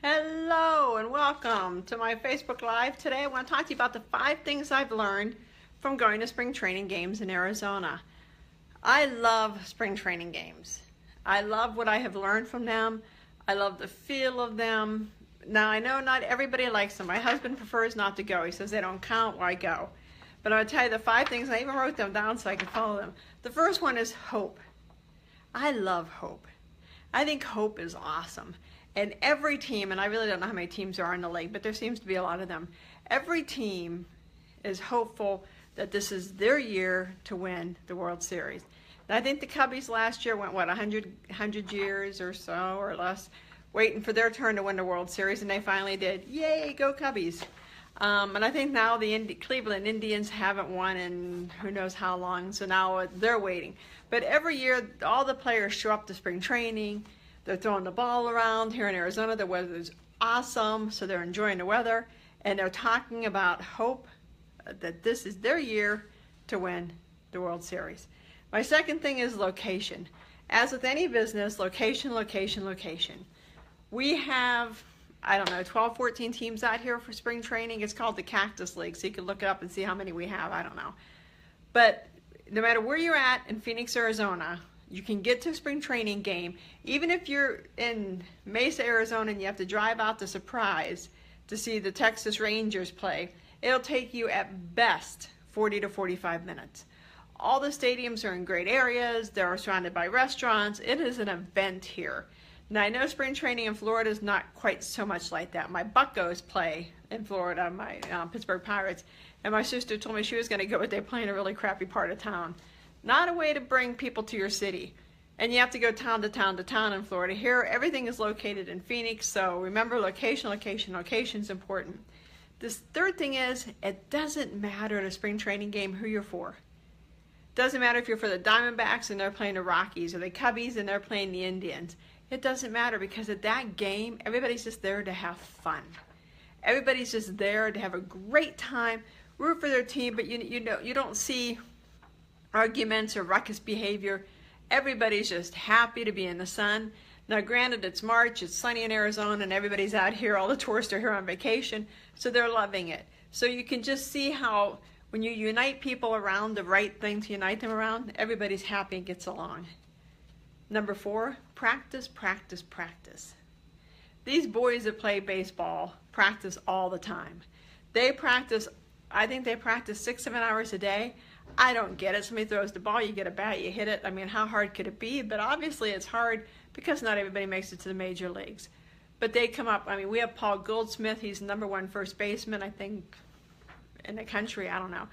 Hello and welcome to my Facebook Live. Today I want to talk to you about the 5 things I've learned from going to spring training games in Arizona. I love spring training games. I love what I have learned from them. I love the feel of them. Now I know not everybody likes them. My husband prefers not to go. He says they don't count, why go? But I'll tell you the 5 things, I even wrote them down so I could follow them. The first one is hope. I love hope. I think hope is awesome. And every team, and I really don't know how many teams there are in the league, but there seems to be a lot of them. Every team is hopeful that this is their year to win the World Series. And I think the Cubbies last year went, 100 years or so or less, waiting for their turn to win the World Series, and they finally did. Yay, go Cubbies. And I think now the Cleveland Indians haven't won in who knows how long, so now they're waiting. But every year, all the players show up to spring training. They're throwing the ball around. Here in Arizona, the weather is awesome, so they're enjoying the weather. And they're talking about hope that this is their year to win the World Series. My second thing is location. As with any business, location, location, location. We have, I don't know, 12, 14 teams out here for spring training. It's called the Cactus League, so you can look it up and see how many we have. I don't know. But no matter where you're at in Phoenix, Arizona, you can get to a spring training game. Even if you're in Mesa, Arizona, and you have to drive out to Surprise to see the Texas Rangers play, it'll take you at best 40 to 45 minutes. All the stadiums are in great areas. They're surrounded by restaurants. It is an event here. Now, I know spring training in Florida is not quite so much like that. My Buccos play in Florida, my Pittsburgh Pirates, and my sister told me she was going to go, but they play in a really crappy part of town. Not a way to bring people to your city. And you have to go town to town to town in Florida. Here, everything is located in Phoenix, so remember location, location, location is important. This third thing is, it doesn't matter at a spring training game who you're for. It doesn't matter if you're for the Diamondbacks and they're playing the Rockies, or the Cubbies and they're playing the Indians. It doesn't matter, because at that game, everybody's just there to have fun. Everybody's just there to have a great time, root for their team, but you don't see arguments or ruckus behavior. Everybody's just happy to be in the sun. Now granted, it's March, it's sunny in Arizona, and everybody's out here, all the tourists are here on vacation, so they're loving it. So you can just see how when you unite people around the right thing to unite them around, everybody's happy and gets along. Number 4, practice, practice, practice. These boys that play baseball practice all the time. They practice, I think they practice 6, 7 hours a day. I don't get it. Somebody throws the ball, you get a bat, you hit it. I mean, how hard could it be? But obviously it's hard because not everybody makes it to the major leagues. But they come up, I mean, we have Paul Goldschmidt. He's #1 first baseman, I think, in the country. I don't know.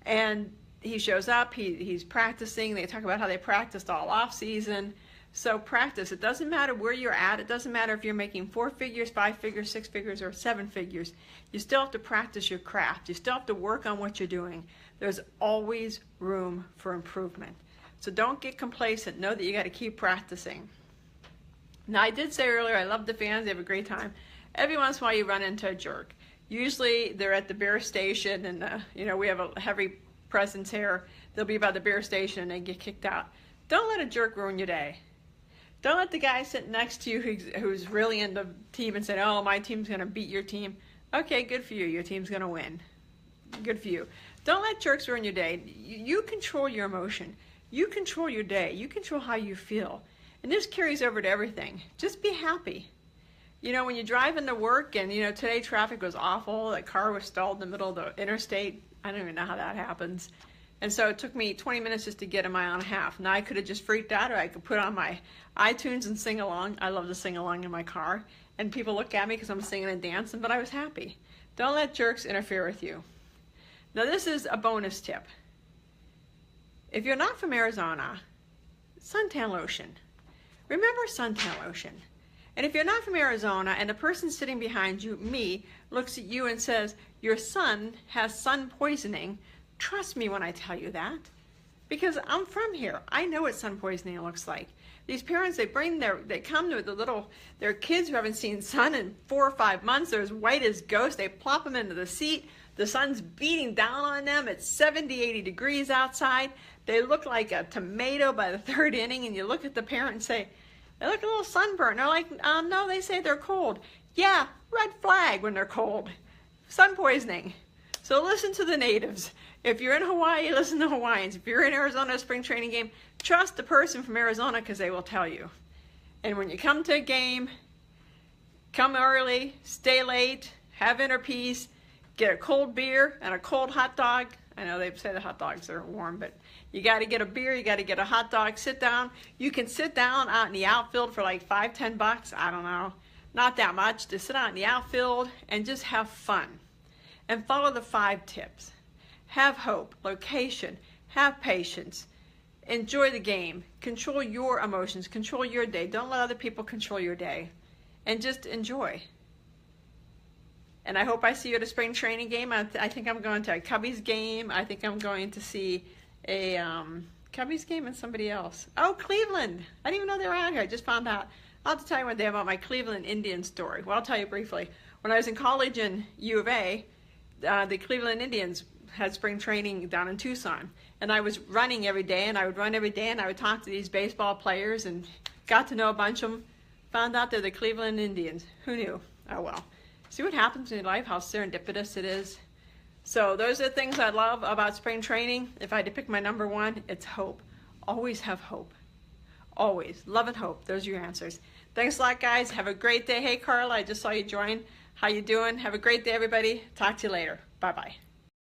And he shows up, he's practicing. They talk about how they practiced all off season. So practice. It doesn't matter where you're at. It doesn't matter if you're making 4 figures, 5 figures, 6 figures, or 7 figures. You still have to practice your craft. You still have to work on what you're doing. There's always room for improvement. So don't get complacent. Know that you got to keep practicing. Now, I did say earlier, I love the fans. They have a great time. Every once in a while, you run into a jerk. Usually, they're at the beer station, and we have a heavy presence here. They'll be by the beer station, and they get kicked out. Don't let a jerk ruin your day. Don't let the guy sitting next to you who's really into the team and say, oh, my team's going to beat your team. Okay, good for you. Your team's going to win. Good for you. Don't let jerks ruin your day. You control your emotion. You control your day. You control how you feel. And this carries over to everything. Just be happy. When you're driving to work and, today traffic was awful. That car was stalled in the middle of the interstate. I don't even know how that happens. And so it took me 20 minutes just to get a mile and a half. Now I could have just freaked out, or I could put on my iTunes and sing along. I love to sing along in my car. And people look at me because I'm singing and dancing, but I was happy. Don't let jerks interfere with you. Now this is a bonus tip. If you're not from Arizona, suntan lotion. Remember suntan lotion. And if you're not from Arizona and the person sitting behind you, me, looks at you and says, your son has sun poisoning, trust me when I tell you that, because I'm from here. I know what sun poisoning looks like. These parents, they come to their kids who haven't seen sun in 4 or 5 months. They're as white as ghosts. They plop them into the seat. The sun's beating down on them. It's 70, 80 degrees outside. They look like a tomato by the 3rd inning, and you look at the parent and say, They look a little sunburnt. They're like, no, they say they're cold. Yeah, red flag when they're cold. Sun poisoning. So listen to the natives. If you're in Hawaii, listen to Hawaiians. If you're in Arizona spring training game, trust the person from Arizona because they will tell you. And when you come to a game, come early, stay late, have inner peace, get a cold beer and a cold hot dog. I know they say the hot dogs are warm, but you got to get a beer, you got to get a hot dog, sit down. You can sit down out in the outfield for like $5–10, I don't know, not that much, to sit out in the outfield and just have fun. And follow the 5 tips. Have hope, location, have patience, enjoy the game, control your emotions, control your day. Don't let other people control your day. And just enjoy. And I hope I see you at a spring training game. I think I'm going to a Cubbies game. I think I'm going to see a Cubbies game and somebody else. Oh, Cleveland. I didn't even know they were out here. I just found out. I'll have to tell you one day about my Cleveland Indians story. Well, I'll tell you briefly. When I was in college in U of A, the Cleveland Indians had spring training down in Tucson. And I was running every day, and I would run every day, and I would talk to these baseball players and got to know a bunch of them. Found out they're the Cleveland Indians. Who knew? Oh, well. See what happens in your life, how serendipitous it is. So those are the things I love about spring training. If I had to pick my number 1, it's hope. Always have hope. Always. Love and hope. Those are your answers. Thanks a lot, guys. Have a great day. Hey, Carla, I just saw you join. How you doing? Have a great day, everybody. Talk to you later. Bye-bye.